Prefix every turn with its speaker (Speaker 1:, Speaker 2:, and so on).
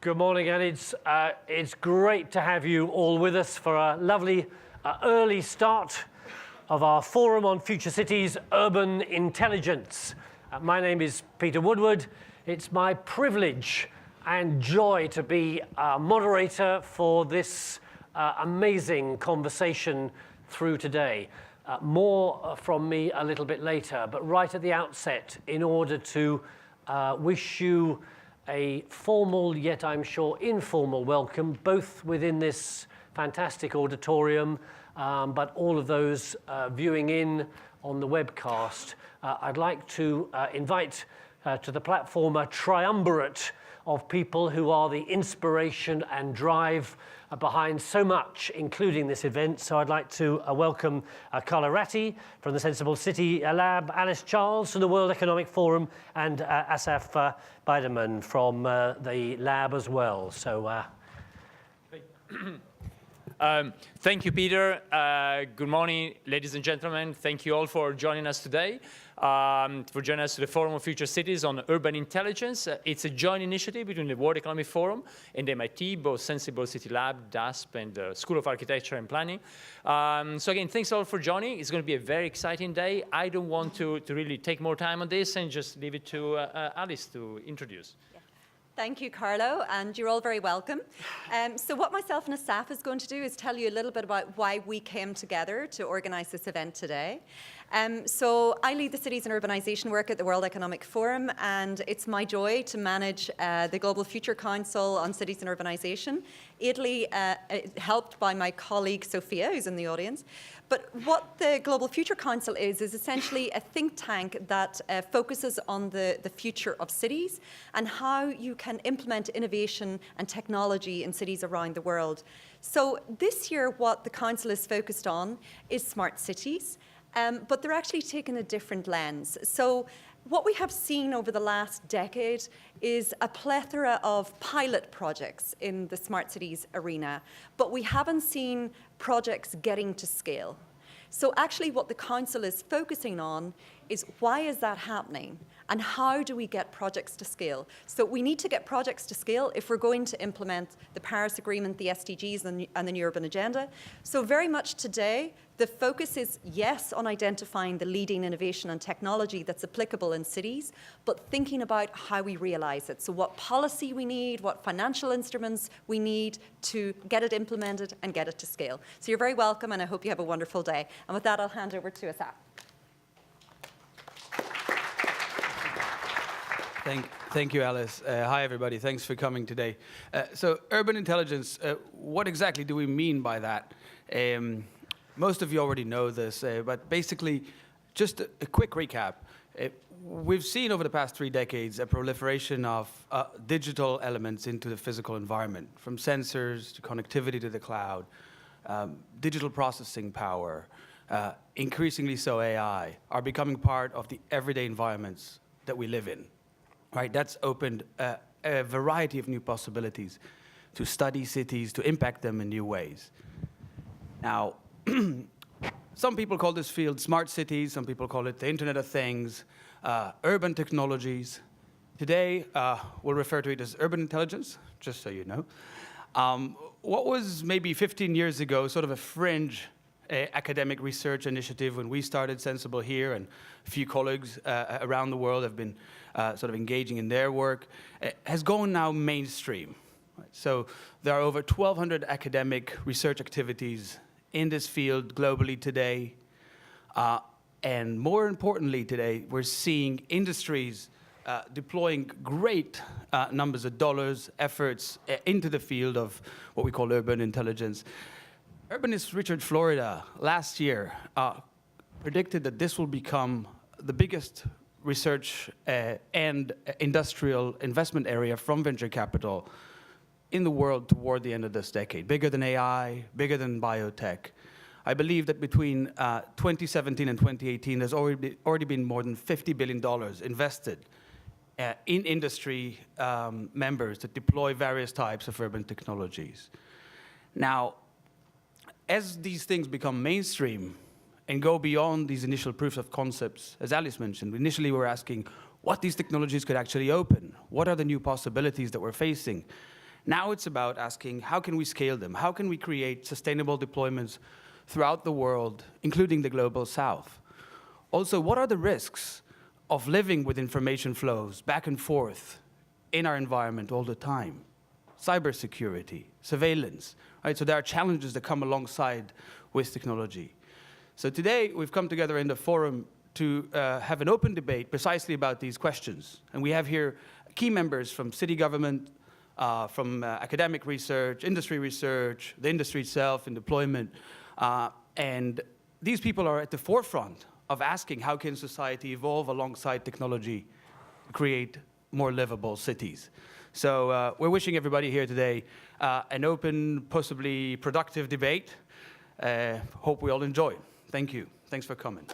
Speaker 1: Good morning, and it's great to have you all with us for a lovely early start of our Forum on Future Cities, Urban Intelligence. My name is Peter Woodward. It's my privilege and joy to be a moderator for this amazing conversation through today. More from me a little bit later, but right at the outset, in order to wish you a formal, yet I'm sure informal welcome, both within this fantastic auditorium, but all of those viewing in on the webcast. I'd like to invite to the platform a triumvirate of people who are the inspiration and drive behind so much, including this event. So I'd like to welcome Carlo Ratti from the Senseable City Lab, Alice Charles from the World Economic Forum, and Assaf Biderman from the lab as well. So.
Speaker 2: Thank you, Peter. Good morning, ladies and gentlemen. Thank you all for joining us today, for joining us to the Forum of Future Cities on Urban Intelligence. It's a joint initiative between the World Economic Forum and MIT, both Senseable City Lab, DASP, and the School of Architecture and Planning. So again, thanks all for joining. It's going to be a very exciting day. I don't want to really take more time on this and just leave it to Alice to introduce.
Speaker 3: Thank you, Carlo, and you're all very welcome. So what myself and Assaf is going to do is tell you a little bit about why we came together to organize this event today. So I lead the cities and urbanization work at the World Economic Forum, and it's my joy to manage the Global Future Council on Cities and Urbanization, ably helped by my colleague Sophia, who's in the audience. But what the Global Future Council is essentially a think tank that focuses on the future of cities and how you can implement innovation and technology in cities around the world. So this year, what the council is focused on is smart cities, but they're actually taking a different lens. So what we have seen over the last decade is a plethora of pilot projects in the smart cities arena, but we haven't seen projects getting to scale. So actually what the council is focusing on is why is that happening and how do we get projects to scale? So we need to get projects to scale if we're going to implement the Paris Agreement, the SDGs, and the New Urban Agenda. So very much today, the focus is, yes, on identifying the leading innovation and technology that's applicable in cities, but thinking about how we realize it. So what policy we need, what financial instruments we need to get it implemented and get it to scale. So you're very welcome, and I hope you have a wonderful day. And with that, I'll hand over to Assaf.
Speaker 4: Thank you, Alice. Hi, everybody. Thanks for coming today. So urban intelligence, what exactly do we mean by that? Most of you already know this, but basically, just a quick recap. We've seen over the past 3 decades a proliferation of digital elements into the physical environment, from sensors to connectivity to the cloud, digital processing power, increasingly so AI, are becoming part of the everyday environments that we live in. Right, that's opened a variety of new possibilities to study cities, to impact them in new ways. Now, some people call this field smart cities, some people call it the Internet of Things, urban technologies. Today, we'll refer to it as urban intelligence, just so you know. What was maybe 15 years ago sort of a fringe academic research initiative when we started Senseable here, and a few colleagues around the world have been sort of engaging in their work, has gone now mainstream. Right? So there are over 1,200 academic research activities in this field globally today. And more importantly today, we're seeing industries deploying great numbers of dollars, efforts into the field of what we call urban intelligence. Urbanist Richard Florida last year predicted that this will become the biggest research and industrial investment area from venture capital in the world toward the end of this decade. Bigger than AI, bigger than biotech. I believe that between 2017 and 2018, there's already been more than $50 billion invested in industry members that deploy various types of urban technologies. Now, as these things become mainstream and go beyond these initial proofs of concepts, as Alice mentioned, initially we were asking what these technologies could actually open. What are the new possibilities that we're facing? Now it's about asking, how can we scale them? How can we create sustainable deployments throughout the world, including the global south? Also, what are the risks of living with information flows back and forth in our environment all the time? Cybersecurity, surveillance, right? So there are challenges that come alongside with technology. So today, we've come together in the forum to have an open debate precisely about these questions. And we have here key members from city government, from academic research, industry research, the industry itself, and deployment. And these people are at the forefront of asking how can society evolve alongside technology to create more livable cities. So we're wishing everybody here today an open, possibly productive debate. Hope we all enjoy. Thank you. Thanks for coming.